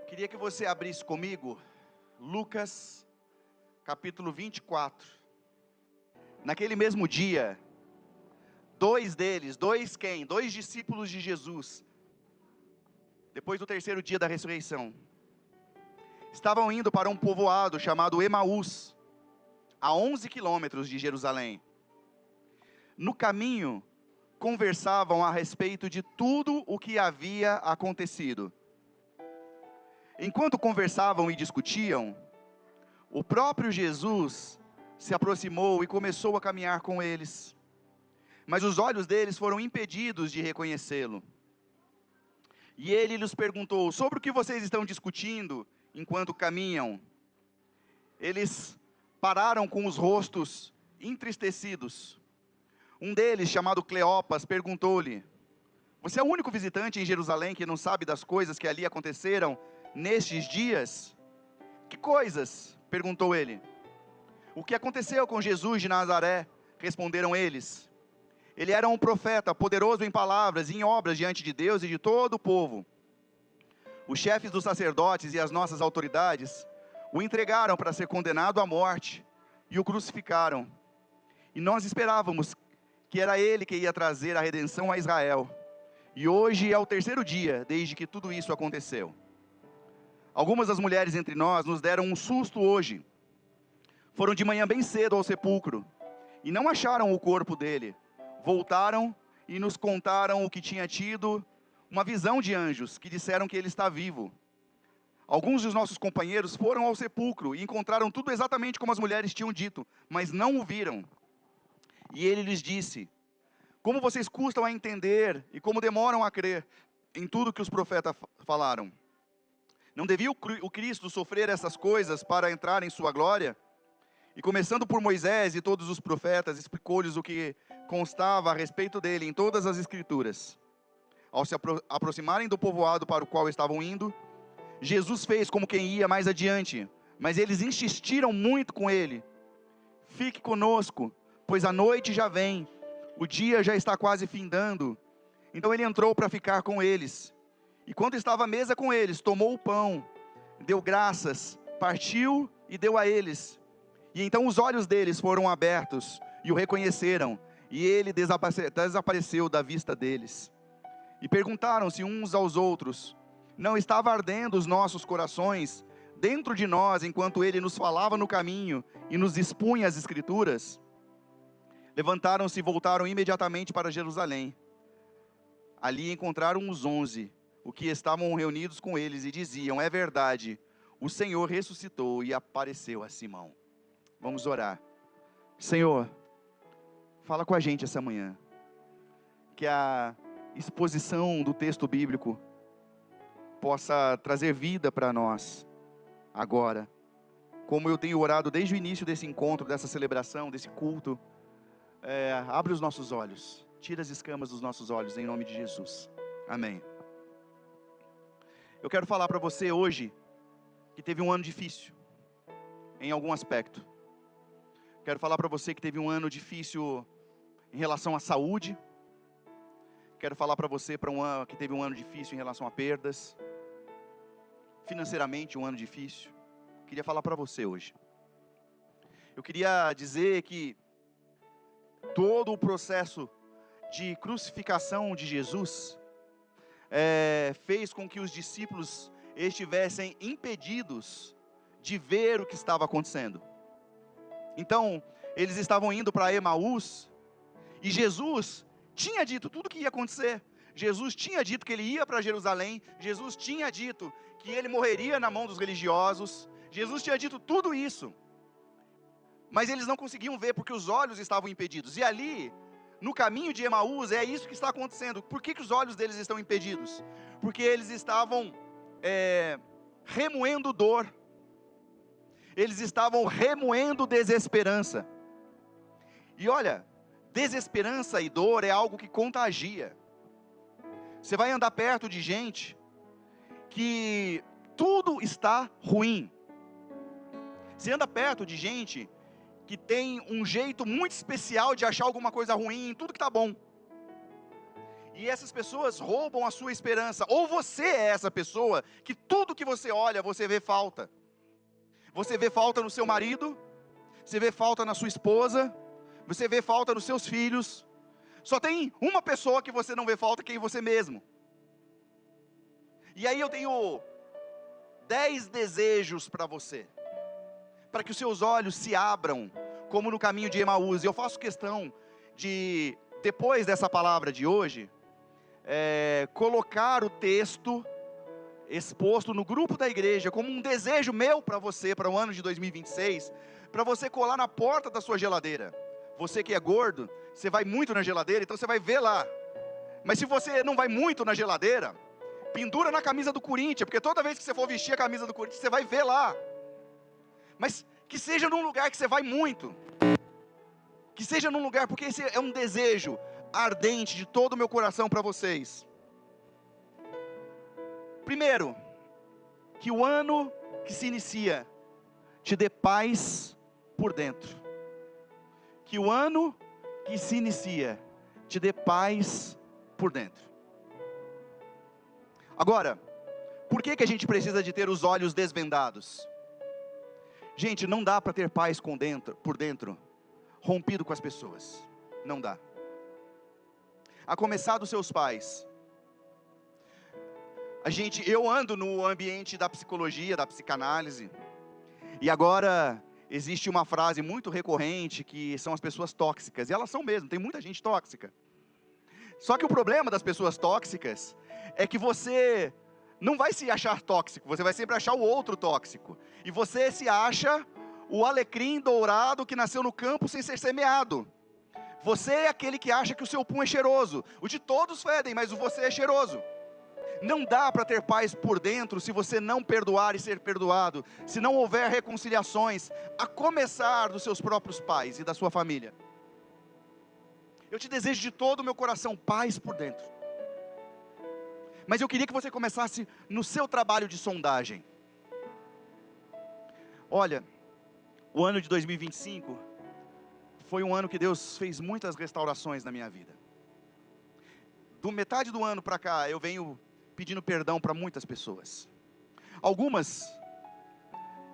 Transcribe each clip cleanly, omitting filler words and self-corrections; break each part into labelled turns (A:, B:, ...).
A: Queria que você abrisse comigo Lucas capítulo 24. Naquele mesmo dia, dois discípulos de Jesus, depois do terceiro dia da ressurreição, estavam indo para um povoado chamado Emaús, a 11 quilômetros de Jerusalém. No caminho, conversavam a respeito de tudo o que havia acontecido. Enquanto conversavam e discutiam, o próprio Jesus se aproximou e começou a caminhar com eles. Mas os olhos deles foram impedidos de reconhecê-lo. E ele lhes perguntou: sobre o que vocês estão discutindo enquanto caminham? Eles pararam com os rostos entristecidos. Um deles, chamado Cleopas, perguntou-lhe: você é o único visitante em Jerusalém que não sabe das coisas que ali aconteceram nestes dias? Que coisas? Perguntou ele. O que aconteceu com Jesus de Nazaré? Responderam eles. Ele era um profeta, poderoso em palavras e em obras diante de Deus e de todo o povo. Os chefes dos sacerdotes e as nossas autoridades o entregaram para ser condenado à morte e o crucificaram. E nós esperávamos que era ele que ia trazer a redenção a Israel. E hoje é o terceiro dia desde que tudo isso aconteceu. Algumas das mulheres entre nós nos deram um susto hoje. Foram de manhã bem cedo ao sepulcro e não acharam o corpo dele. Voltaram e nos contaram o que tinha tido uma visão de anjos que disseram que ele está vivo. Alguns dos nossos companheiros foram ao sepulcro e encontraram tudo exatamente como as mulheres tinham dito, mas não o viram. E ele lhes disse: como vocês custam a entender e como demoram a crer em tudo que os profetas falaram? Não devia o Cristo sofrer essas coisas para entrar em sua glória? E começando por Moisés e todos os profetas, explicou-lhes o que constava a respeito dele em todas as escrituras. Ao se aproximarem do povoado para o qual estavam indo, Jesus fez como quem ia mais adiante, mas eles insistiram muito com ele: fique conosco, pois a noite já vem, o dia já está quase findando. Então ele entrou para ficar com eles. E quando estava à mesa com eles, tomou o pão, deu graças, partiu e deu a eles. E então os olhos deles foram abertos e o reconheceram, e ele desapareceu da vista deles. E perguntaram-se uns aos outros: não estava ardendo os nossos corações dentro de nós, enquanto ele nos falava no caminho e nos expunha as escrituras? Levantaram-se e voltaram imediatamente para Jerusalém. Ali encontraram os 11, o que estavam reunidos com eles, e diziam: é verdade, o Senhor ressuscitou e apareceu a Simão. Vamos orar. Senhor, fala com a gente essa manhã. Que a exposição do texto bíblico possa trazer vida para nós agora. Como eu tenho orado desde o início desse encontro, dessa celebração, desse culto. Abre os nossos olhos. Tira as escamas dos nossos olhos, em nome de Jesus. Amém. Eu quero falar para você hoje que teve um ano difícil, em algum aspecto. Quero falar para você que teve um ano difícil em relação à saúde. Quero falar para você que teve um ano difícil em relação a perdas. Financeiramente, um ano difícil. Queria falar para você hoje. Eu queria dizer que todo o processo de crucificação de Jesus fez com que os discípulos estivessem impedidos de ver o que estava acontecendo. Então, eles estavam indo para Emaús, e Jesus tinha dito tudo o que ia acontecer. Jesus tinha dito que ele ia para Jerusalém, Jesus tinha dito que ele morreria na mão dos religiosos, Jesus tinha dito tudo isso. Mas eles não conseguiam ver porque os olhos estavam impedidos. E ali, no caminho de Emaús, é isso que está acontecendo. Por que os olhos deles estão impedidos? Porque eles estavam remoendo dor. Eles estavam remoendo desesperança. E olha, desesperança e dor é algo que contagia. Você vai andar perto de gente que tudo está ruim. Você anda perto de gente que tem um jeito muito especial de achar alguma coisa ruim em tudo que está bom. E essas pessoas roubam a sua esperança. Ou você é essa pessoa que tudo que você olha, você vê falta. Você vê falta no seu marido, você vê falta na sua esposa, você vê falta nos seus filhos. Só tem uma pessoa que você não vê falta, que é em você mesmo. E aí eu tenho 10 desejos para você, para que os seus olhos se abram, como no caminho de Emaús. E eu faço questão de, depois dessa palavra de hoje, colocar o texto exposto no grupo da igreja, como um desejo meu para você, para o ano de 2026, para você colar na porta da sua geladeira. Você que é gordo, você vai muito na geladeira, então você vai ver lá. Mas se você não vai muito na geladeira, pendura na camisa do Corinthians, porque toda vez que você for vestir a camisa do Corinthians, você vai ver lá. Mas que seja num lugar que você vai muito. Que seja num lugar, porque esse é um desejo ardente de todo o meu coração para vocês. Primeiro, que o ano que se inicia te dê paz por dentro. Que o ano que se inicia te dê paz por dentro. Agora, por que a gente precisa de ter os olhos desvendados? Gente, não dá para ter paz por dentro, rompido com as pessoas. Não dá. A começar dos seus pais. Eu ando no ambiente da psicologia, da psicanálise, e agora existe uma frase muito recorrente, que são as pessoas tóxicas, e elas são mesmo, tem muita gente tóxica. Só que o problema das pessoas tóxicas é que você não vai se achar tóxico, você vai sempre achar o outro tóxico, e você se acha o alecrim dourado que nasceu no campo sem ser semeado. Você é aquele que acha que o seu pum é cheiroso. O de todos fedem, mas o você é cheiroso. Não dá para ter paz por dentro se você não perdoar e ser perdoado, se não houver reconciliações, a começar dos seus próprios pais e da sua família. Eu te desejo de todo o meu coração paz por dentro. Mas eu queria que você começasse no seu trabalho de sondagem. Olha, o ano de 2025 foi um ano que Deus fez muitas restaurações na minha vida. Do metade do ano para cá, eu venho pedindo perdão para muitas pessoas. Algumas,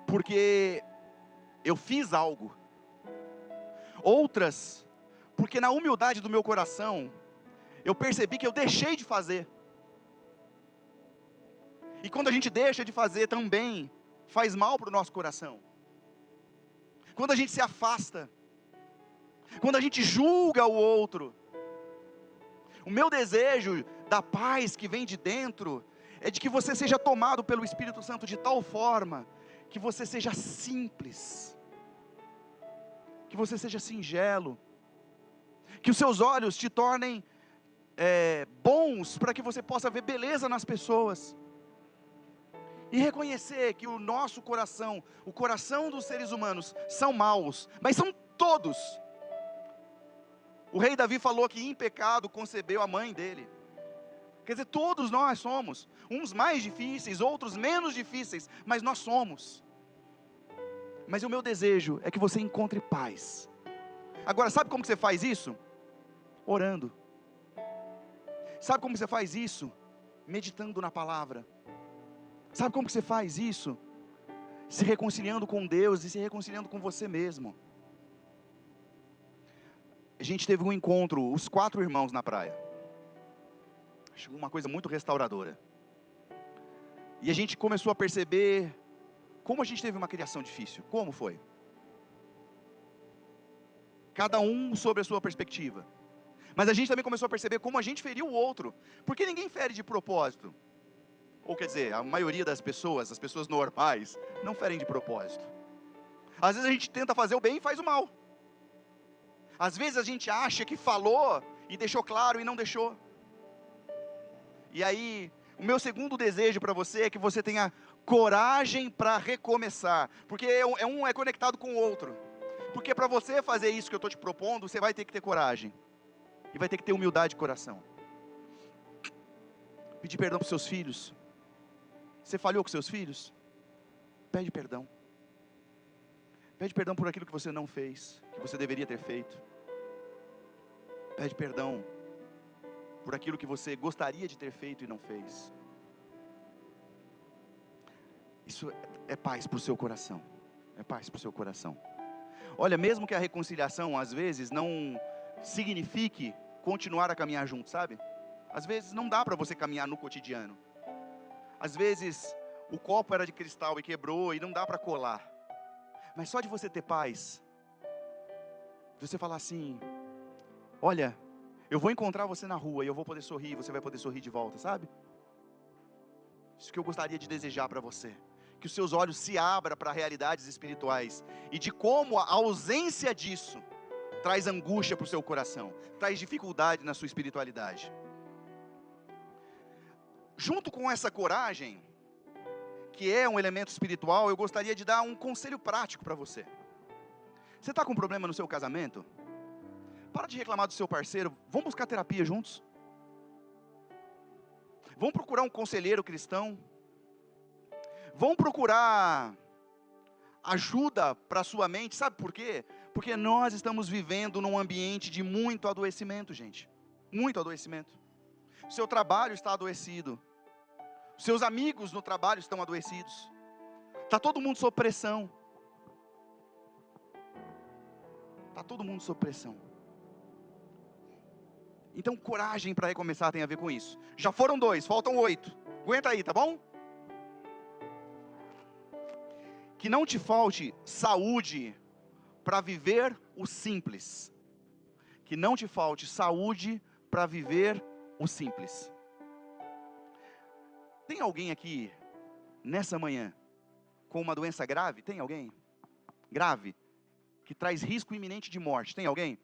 A: porque eu fiz algo. Outras, porque na humildade do meu coração, eu percebi que eu deixei de fazer. E quando a gente deixa de fazer também, faz mal para o nosso coração. Quando a gente se afasta, quando a gente julga o outro. O meu desejo da paz que vem de dentro é de que você seja tomado pelo Espírito Santo de tal forma que você seja simples, que você seja singelo, que os seus olhos te tornem bons para que você possa ver beleza nas pessoas e reconhecer que o nosso coração, o coração dos seres humanos são maus, mas são todos. O rei Davi falou que em pecado concebeu a mãe dele. Quer dizer, todos nós somos, uns mais difíceis, outros menos difíceis, mas nós somos. Mas o meu desejo é que você encontre paz. Agora, sabe como que você faz isso? Orando. Sabe como que você faz isso? Meditando na palavra. Sabe como que você faz isso? Se reconciliando com Deus e se reconciliando com você mesmo. A gente teve um encontro, os 4 irmãos na praia. Acho uma coisa muito restauradora. E a gente começou a perceber como a gente teve uma criação difícil. Como foi? Cada um sobre a sua perspectiva. Mas a gente também começou a perceber como a gente feriu o outro. Porque ninguém fere de propósito. Ou quer dizer, a maioria das pessoas, as pessoas normais, não ferem de propósito. Às vezes a gente tenta fazer o bem e faz o mal. Às vezes a gente acha que falou e deixou claro e não deixou. E aí, o meu segundo desejo para você é que você tenha coragem para recomeçar. Porque um é conectado com o outro. Porque para você fazer isso que eu estou te propondo, você vai ter que ter coragem. E vai ter que ter humildade de coração. Pedir perdão para os seus filhos. Você falhou com seus filhos? Pede perdão. Pede perdão por aquilo que você não fez, que você deveria ter feito. Pede perdão por aquilo que você gostaria de ter feito e não fez. Isso é paz para o seu coração. É paz para o seu coração. Olha, mesmo que a reconciliação às vezes não signifique continuar a caminhar junto, sabe? Às vezes não dá para você caminhar no cotidiano. Às vezes o copo era de cristal e quebrou e não dá para colar. Mas só de você ter paz, de você falar assim: olha, eu vou encontrar você na rua e eu vou poder sorrir, você vai poder sorrir de volta, sabe? Isso que eu gostaria de desejar para você. Que os seus olhos se abram para realidades espirituais e de como a ausência disso traz angústia para o seu coração, traz dificuldade na sua espiritualidade. Junto com essa coragem, que é um elemento espiritual, eu gostaria de dar um conselho prático para você. Você está com um problema no seu casamento? Para de reclamar do seu parceiro, vamos buscar terapia juntos? Vamos procurar um conselheiro cristão? Vão procurar ajuda para a sua mente, sabe por quê? Porque nós estamos vivendo num ambiente de muito adoecimento, gente. Muito adoecimento. O seu trabalho está adoecido. Os seus amigos no trabalho estão adoecidos. Está todo mundo sob pressão. Está todo mundo sob pressão. Então, coragem para recomeçar tem a ver com isso. Já foram 2, faltam 8. Aguenta aí, tá bom? Que não te falte saúde para viver o simples. Que não te falte saúde para viver o simples. Tem alguém aqui, nessa manhã, com uma doença grave? Tem alguém? Grave? Que traz risco iminente de morte? Tem alguém?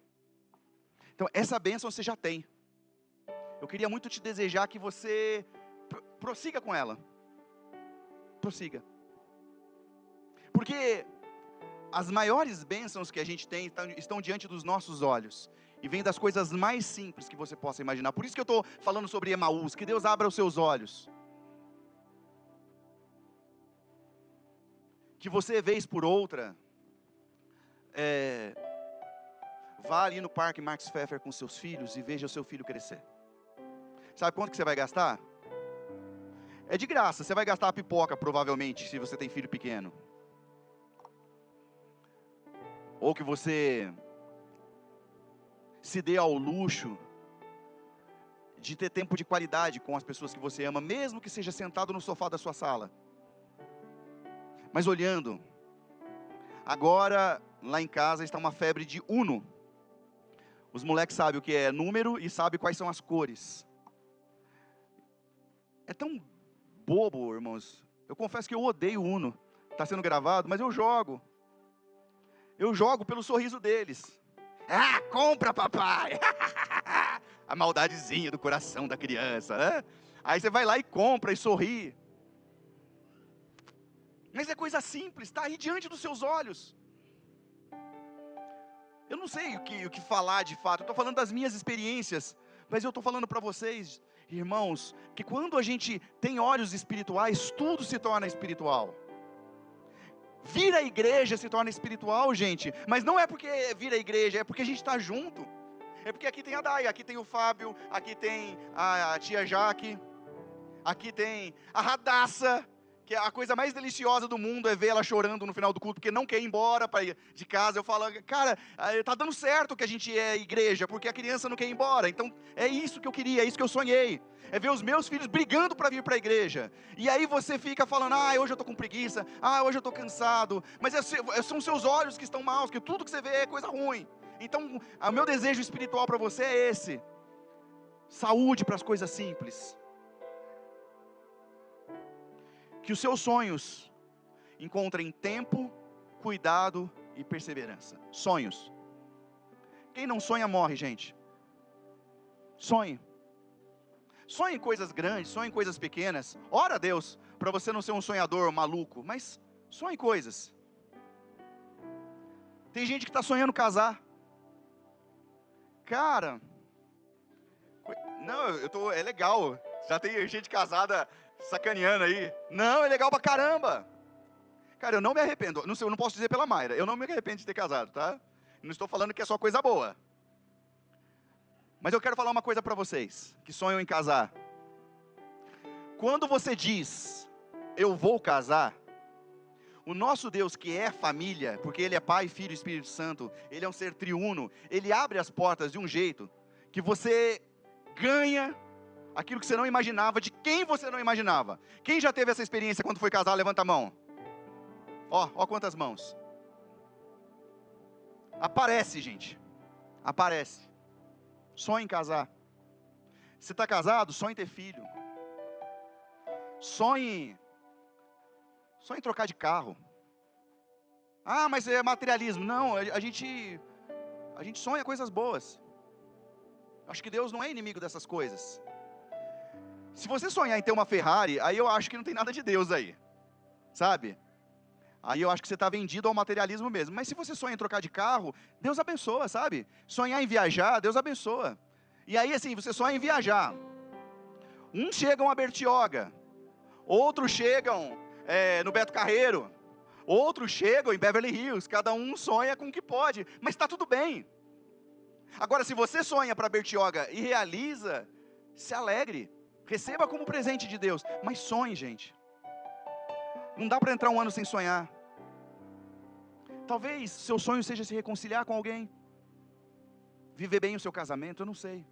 A: Então, essa bênção você já tem. Eu queria muito te desejar que você prossiga com ela. Prossiga. Porque as maiores bênçãos que a gente tem estão diante dos nossos olhos. E vêm das coisas mais simples que você possa imaginar. Por isso que eu estou falando sobre Emaús. Que Deus abra os seus olhos. Que você, vez por outra, vá ali no Parque Max Pfeffer com seus filhos e veja o seu filho crescer. Sabe quanto que você vai gastar? É de graça. Você vai gastar a pipoca, provavelmente, se você tem filho pequeno. Ou que você se dê ao luxo de ter tempo de qualidade com as pessoas que você ama, mesmo que seja sentado no sofá da sua sala. Mas olhando, agora lá em casa está uma febre de Uno. Os moleques sabem o que é número e sabem quais são as cores. É tão bobo, irmãos. Eu confesso que eu odeio Uno. Está sendo gravado, mas eu jogo. Eu jogo pelo sorriso deles. Ah, compra, papai! A maldadezinha do coração da criança, né? Aí você vai lá e compra e sorri. Mas é coisa simples, está aí diante dos seus olhos. Eu não sei o que falar de fato, eu estou falando das minhas experiências, mas eu estou falando para vocês, irmãos, que quando a gente tem olhos espirituais, tudo se torna espiritual. Vir à igreja se torna espiritual, gente, mas não é porque vir à igreja, é porque a gente está junto. É porque aqui tem a Dai, aqui tem o Fábio, aqui tem a tia Jaque, aqui tem a Radassa, que a coisa mais deliciosa do mundo é ver ela chorando no final do culto, porque não quer ir embora de casa. Eu falo, cara, tá dando certo que a gente é igreja, porque a criança não quer ir embora. Então, é isso que eu queria, é isso que eu sonhei. É ver os meus filhos brigando para vir para a igreja. E aí você fica falando, hoje eu estou com preguiça, hoje eu estou cansado. Mas são seus olhos que estão maus, que tudo que você vê é coisa ruim. Então, o meu desejo espiritual para você é esse. Saúde para as coisas simples. Que os seus sonhos encontrem tempo, cuidado e perseverança. Sonhos. Quem não sonha morre, gente. Sonhe. Sonhe em coisas grandes, sonhe em coisas pequenas. Ora a Deus para você não ser um sonhador maluco, mas sonhe coisas. Tem gente que está sonhando casar. Cara, não, é legal. Já tem gente casada sacaneando aí. Não, é legal pra caramba. Cara, eu não me arrependo. Não sei, eu não posso dizer pela Mayra. Eu não me arrependo de ter casado, tá? Não estou falando que é só coisa boa. Mas eu quero falar uma coisa para vocês, que sonham em casar. Quando você diz, eu vou casar, o nosso Deus, que é família, porque Ele é Pai, Filho e Espírito Santo, Ele é um ser triuno, Ele abre as portas de um jeito que você ganha aquilo que você não imaginava, de quem você não imaginava. Quem já teve essa experiência quando foi casar? Levanta a mão. Ó quantas mãos. Aparece, gente. Aparece. Sonha em casar. Você está casado? Sonha em ter filho. Sonhe em trocar de carro. Ah, mas é materialismo. Não, a gente sonha coisas boas. Acho que Deus não é inimigo dessas coisas. Se você sonhar em ter uma Ferrari, aí eu acho que não tem nada de Deus aí. Sabe? Aí eu acho que você está vendido ao materialismo mesmo. Mas se você sonha em trocar de carro, Deus abençoa, sabe? Sonhar em viajar, Deus abençoa. E aí assim, você sonha em viajar. Uns chegam a Bertioga. Outros chegam no Beto Carreiro. Outros chegam em Beverly Hills. Cada um sonha com o que pode. Mas está tudo bem. Agora, se você sonha para Bertioga e realiza, se alegre. Receba como presente de Deus. Mas sonhe, gente. Não dá para entrar um ano sem sonhar. Talvez seu sonho seja se reconciliar com alguém. Viver bem o seu casamento, eu não sei.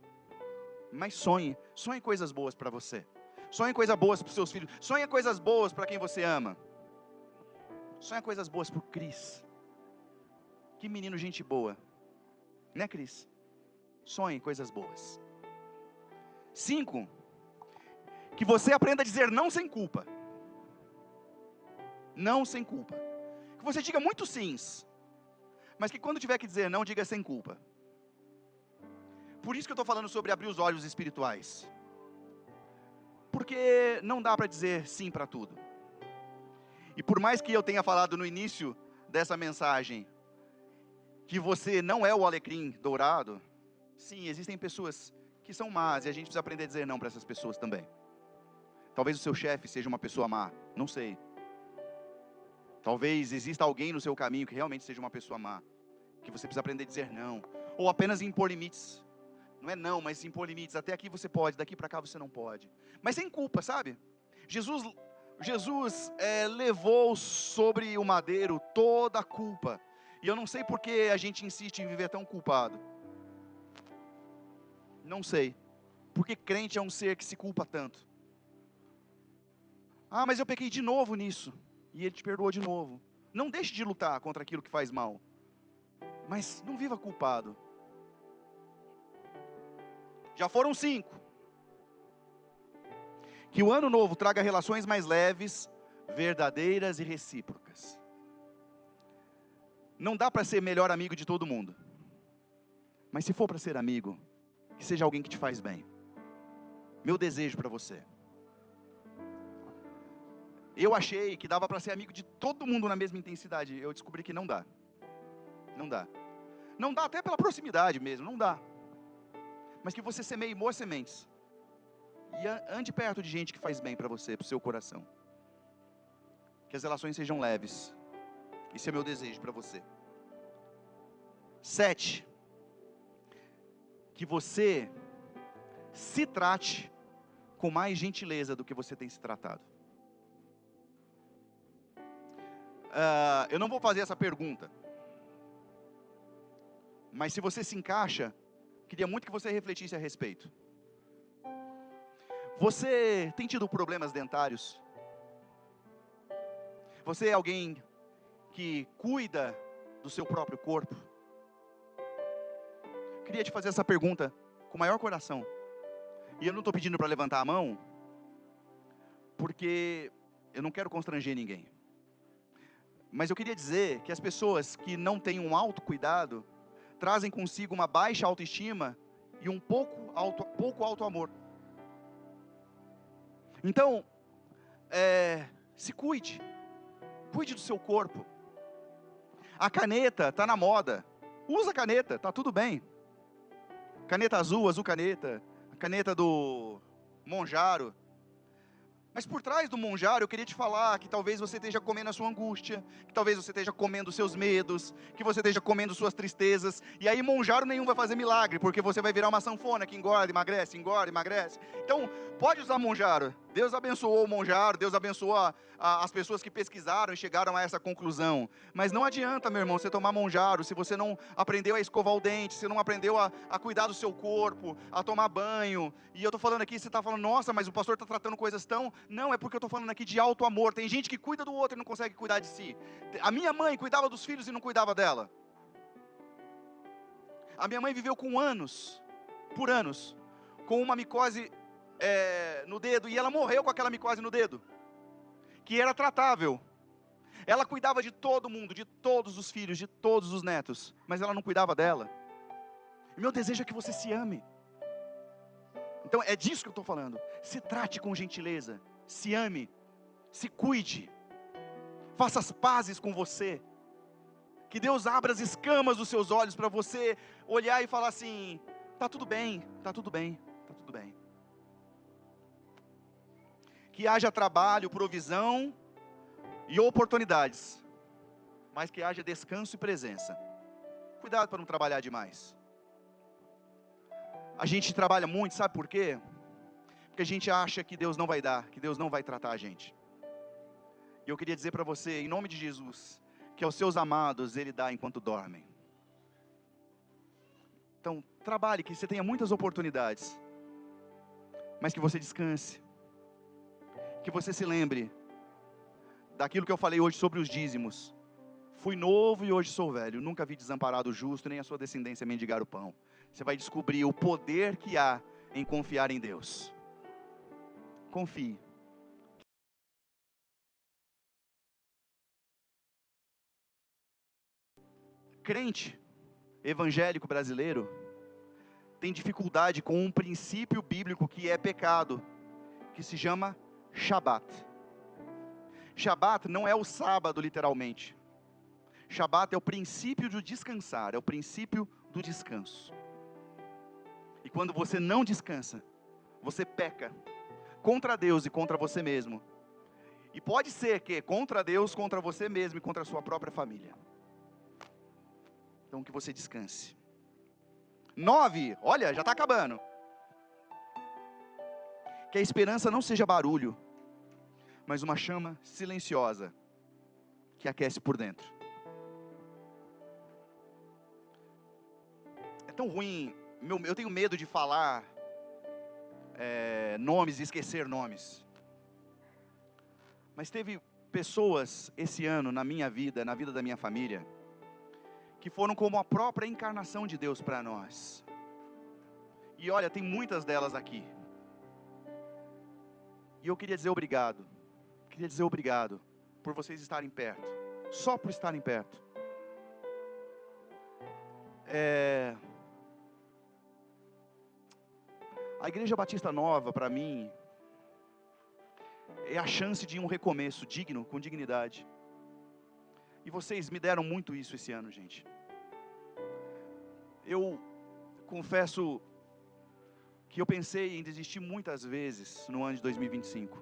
A: Mas sonhe. Sonhe coisas boas para você. Sonhe coisas boas para os seus filhos. Sonhe coisas boas para quem você ama. Sonhe coisas boas para o Cris. Que menino gente boa. Né, Cris? Sonhe coisas boas. 5. Que você aprenda a dizer não sem culpa. Não sem culpa. Que você diga muitos sims. Mas que quando tiver que dizer não, diga sem culpa. Por isso que eu estou falando sobre abrir os olhos espirituais. Porque não dá para dizer sim para tudo. E por mais que eu tenha falado no início dessa mensagem, que você não é o alecrim dourado, sim, existem pessoas que são más, e a gente precisa aprender a dizer não para essas pessoas também. Talvez o seu chefe seja uma pessoa má, não sei. Talvez exista alguém no seu caminho que realmente seja uma pessoa má, que você precisa aprender a dizer não, ou apenas impor limites. Não é não, mas impor limites. Até aqui você pode, daqui para cá você não pode. Mas sem culpa, sabe? Jesus levou sobre o madeiro toda a culpa. E eu não sei porque a gente insiste em viver tão culpado. Não sei. Porque crente é um ser que se culpa tanto. Ah, mas eu pequei de novo nisso. E Ele te perdoou de novo. Não deixe de lutar contra aquilo que faz mal. Mas não viva culpado. Já foram 5. Que o ano novo traga relações mais leves, verdadeiras e recíprocas. Não dá para ser melhor amigo de todo mundo. Mas se for para ser amigo, que seja alguém que te faz bem. Meu desejo para você. Eu achei que dava para ser amigo de todo mundo na mesma intensidade. Eu descobri que não dá. Não dá. Não dá até pela proximidade mesmo, não dá. Mas que você semeie boas sementes. E ande perto de gente que faz bem para você, para o seu coração. Que as relações sejam leves. Esse é meu desejo para você. 7. Que você se trate com mais gentileza do que você tem se tratado. Eu não vou fazer essa pergunta. Mas se você se encaixa, queria muito que você refletisse a respeito. Você tem tido problemas dentários? Você é alguém que cuida do seu próprio corpo? Queria te fazer essa pergunta com o maior coração. E eu não estou pedindo para levantar a mão, porque eu não quero constranger ninguém. Mas eu queria dizer que as pessoas que não têm um autocuidado, trazem consigo uma baixa autoestima e um pouco auto-amor. Então, se cuide. Cuide do seu corpo. A caneta está na moda. Usa a caneta, está tudo bem. Caneta azul, azul caneta. A caneta do Monjaro. Mas por trás do monjar, eu queria te falar que talvez você esteja comendo a sua angústia, que talvez você esteja comendo os seus medos, que você esteja comendo suas tristezas, e aí monjar nenhum vai fazer milagre, porque você vai virar uma sanfona que engorda, emagrece, engorda, emagrece. Então, pode usar monjar. Deus abençoou o monjar, Deus abençoou as pessoas que pesquisaram e chegaram a essa conclusão. Mas não adianta, meu irmão, você tomar monjaro se você não aprendeu a escovar o dente, se não aprendeu a cuidar do seu corpo, a tomar banho. E eu estou falando aqui, você está falando, nossa, mas o pastor está tratando coisas tão... Não, é porque eu estou falando aqui de alto amor. Tem gente que cuida do outro e não consegue cuidar de si. A minha mãe cuidava dos filhos e não cuidava dela. A minha mãe viveu por anos, com uma micose no dedo, e ela morreu com aquela micose no dedo, que era tratável. Ela cuidava de todo mundo, de todos os filhos, de todos os netos, mas ela não cuidava dela. E meu desejo é que você se ame. Então é disso que eu estou falando. Se trate com gentileza, se ame, se cuide, faça as pazes com você. Que Deus abra as escamas dos seus olhos para você olhar e falar assim: está tudo bem, está tudo bem, está tudo bem. Que haja trabalho, provisão e oportunidades, mas que haja descanso e presença. Cuidado para não trabalhar demais. A gente trabalha muito, sabe por quê? Porque a gente acha que Deus não vai dar, que Deus não vai tratar a gente. E eu queria dizer para você, em nome de Jesus, que aos seus amados Ele dá enquanto dormem. Então, trabalhe, que você tenha muitas oportunidades, mas que você descanse. Que você se lembre daquilo que eu falei hoje sobre os dízimos. Fui novo e hoje sou velho, nunca vi desamparado o justo, nem a sua descendência mendigar o pão. Você vai descobrir o poder que há em confiar em Deus. Confie. Crente evangélico brasileiro tem dificuldade com um princípio bíblico que é pecado, que se chama Shabat. Shabat não é o sábado literalmente. Shabat é o princípio de descansar, é o princípio do descanso. E quando você não descansa, você peca contra Deus e contra você mesmo. E pode ser que contra Deus, contra você mesmo e contra a sua própria família. Então que você descanse. 9, olha, já está acabando. Que a esperança não seja barulho, mas uma chama silenciosa, que aquece por dentro. É tão ruim, eu tenho medo de falar nomes e esquecer nomes. Mas teve pessoas esse ano na minha vida, na vida da minha família, que foram como a própria encarnação de Deus para nós. E olha, tem muitas delas aqui. E eu queria dizer obrigado. Queria dizer obrigado por vocês estarem perto. Só por estarem perto. A Igreja Batista Nova, para mim, é a chance de um recomeço digno, com dignidade. E vocês me deram muito isso esse ano, gente. Eu confesso que eu pensei em desistir muitas vezes no ano de 2025.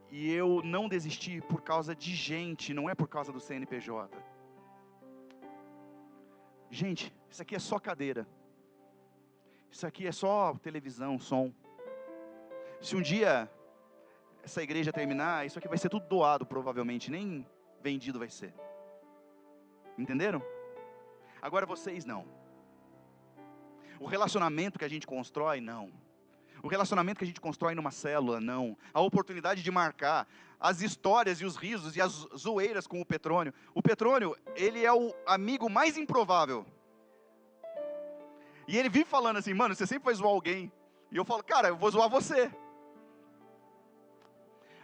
A: E eu não desisti por causa de gente, não é por causa do CNPJ. Gente, isso aqui é só cadeira. Isso aqui é só televisão, som. Se um dia essa igreja terminar, isso aqui vai ser tudo doado provavelmente, nem vendido vai ser. Entenderam? Agora vocês não. O relacionamento que a gente constrói, não. O relacionamento que a gente constrói numa célula, não. A oportunidade de marcar as histórias e os risos e as zoeiras com o Petrônio. O Petrônio, ele é o amigo mais improvável. E ele vive falando assim, mano, você sempre vai zoar alguém. E eu falo, cara, eu vou zoar você.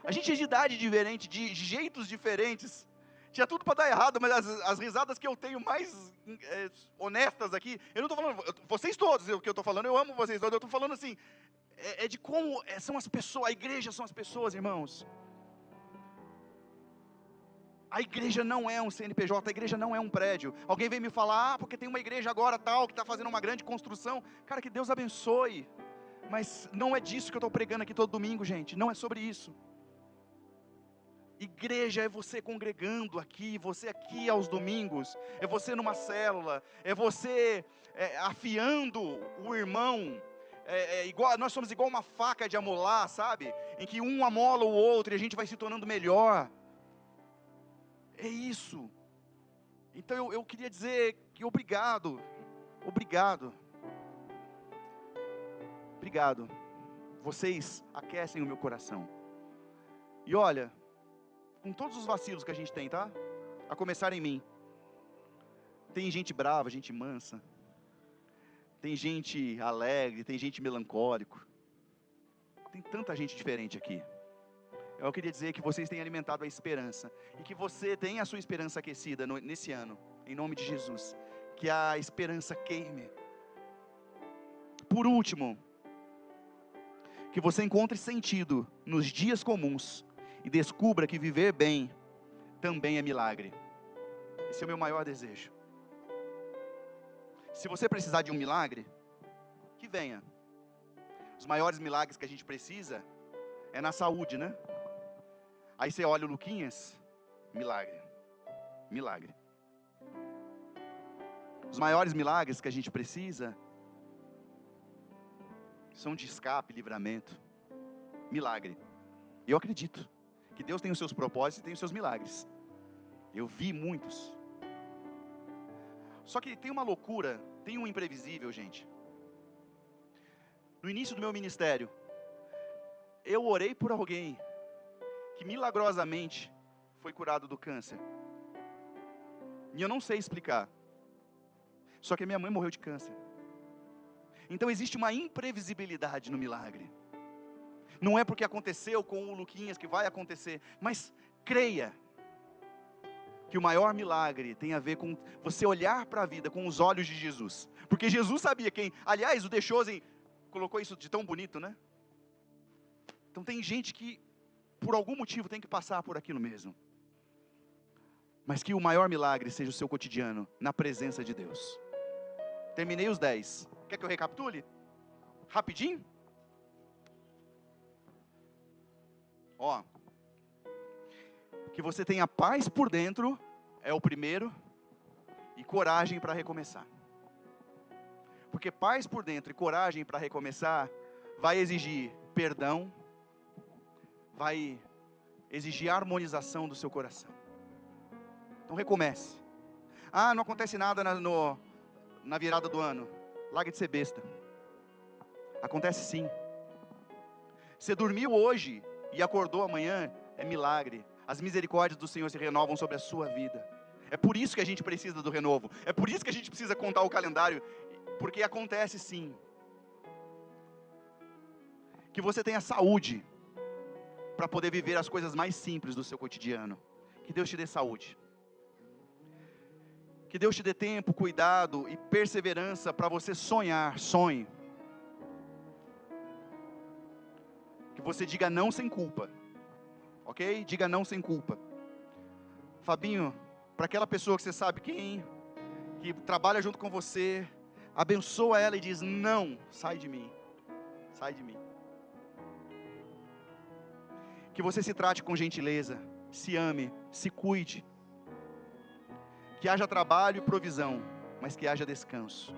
A: A gente é de idade diferente, de jeitos diferentes. Tinha tudo para dar errado, mas as risadas que eu tenho mais honestas aqui, eu não estou falando, vocês todos, o que eu estou falando, eu amo vocês todos, eu estou falando assim, de como são as pessoas, a igreja são as pessoas, irmãos. A igreja não é um CNPJ, a igreja não é um prédio. Alguém vem me falar, porque tem uma igreja agora tal, que está fazendo uma grande construção. Cara, que Deus abençoe. Mas não é disso que eu estou pregando aqui todo domingo, gente. Não é sobre isso. Igreja é você congregando aqui, você aqui aos domingos, é você numa célula, é você afiando o irmão, igual, nós somos igual uma faca de amolar, sabe? Em que um amola o outro e a gente vai se tornando melhor. É isso. Então eu queria dizer que obrigado. Vocês aquecem o meu coração. E olha, com todos os vacilos que a gente tem, tá? A começar em mim. Tem gente brava, gente mansa. Tem gente alegre, tem gente melancólico. Tem tanta gente diferente aqui. Eu queria dizer que vocês têm alimentado a esperança. E que você tenha a sua esperança aquecida nesse ano. Em nome de Jesus. Que a esperança queime. Por último, que você encontre sentido nos dias comuns. E descubra que viver bem também é milagre. Esse é o meu maior desejo. Se você precisar de um milagre, que venha. Os maiores milagres que a gente precisa é na saúde, né? Aí você olha o Luquinhas, milagre. Os maiores milagres que a gente precisa são de escape, livramento, milagre. Eu acredito que Deus tem os seus propósitos e tem os seus milagres. Eu vi muitos. Só que tem uma loucura, tem um imprevisível, gente. No início do meu ministério, eu orei por alguém que milagrosamente foi curado do câncer. E eu não sei explicar. Só que a minha mãe morreu de câncer. Então existe uma imprevisibilidade no milagre. Não é porque aconteceu com o Luquinhas que vai acontecer, mas creia que o maior milagre tem a ver com você olhar para a vida com os olhos de Jesus. Porque Jesus sabia quem, aliás, o Dechosen colocou isso de tão bonito, né? Então tem gente que por algum motivo tem que passar por aquilo mesmo. Mas que o maior milagre seja o seu cotidiano na presença de Deus. Terminei os 10. Quer que eu recapitule? Rapidinho? Ó, que você tenha paz por dentro é o primeiro, e coragem para recomeçar. Porque paz por dentro e coragem para recomeçar vai exigir perdão, vai exigir harmonização do seu coração. Então recomece. Ah, não acontece nada na virada do ano. Larga de ser besta. Acontece sim. Você dormiu hoje e acordou amanhã, é milagre. As misericórdias do Senhor se renovam sobre a sua vida. É por isso que a gente precisa do renovo. É por isso que a gente precisa contar o calendário. Porque acontece sim. Que você tenha saúde para poder viver as coisas mais simples do seu cotidiano. Que Deus te dê saúde. Que Deus te dê tempo, cuidado e perseverança para você sonhar. Sonhe. Que você diga não sem culpa. Ok? Diga não sem culpa. Fabinho, para aquela pessoa que você sabe quem, que trabalha junto com você, abençoa ela e diz: não, sai de mim. Sai de mim. Que você se trate com gentileza, se ame, se cuide. Que haja trabalho e provisão, mas que haja descanso.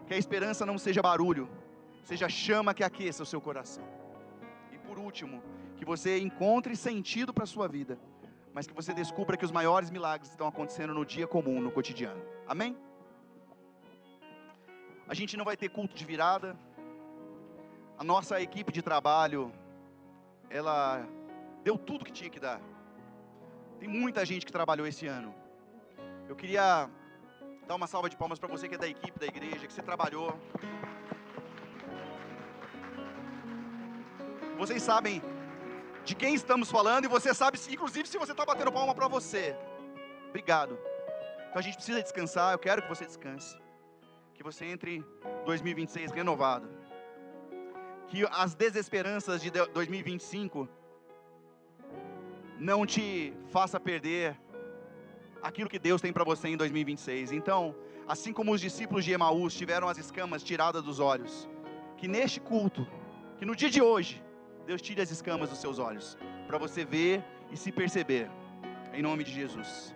A: Que a esperança não seja barulho, seja chama que aqueça o seu coração. E por último, que você encontre sentido para a sua vida, mas que você descubra que os maiores milagres estão acontecendo no dia comum, no cotidiano. Amém? A gente não vai ter culto de virada. A nossa equipe de trabalho, ela deu tudo que tinha que dar. Tem muita gente que trabalhou esse ano. Eu queria dar uma salva de palmas para você que é da equipe da igreja, que você trabalhou. Vocês sabem de quem estamos falando e você sabe, inclusive, se você está batendo palma para você. Obrigado. Então a gente precisa descansar, eu quero que você descanse. Que você entre 2026 renovado. Que as desesperanças de 2025 não te faça perder aquilo que Deus tem para você em 2026. Então, assim como os discípulos de Emaús tiveram as escamas tiradas dos olhos, que neste culto, que no dia de hoje, Deus tire as escamas dos seus olhos, para você ver e se perceber, em nome de Jesus.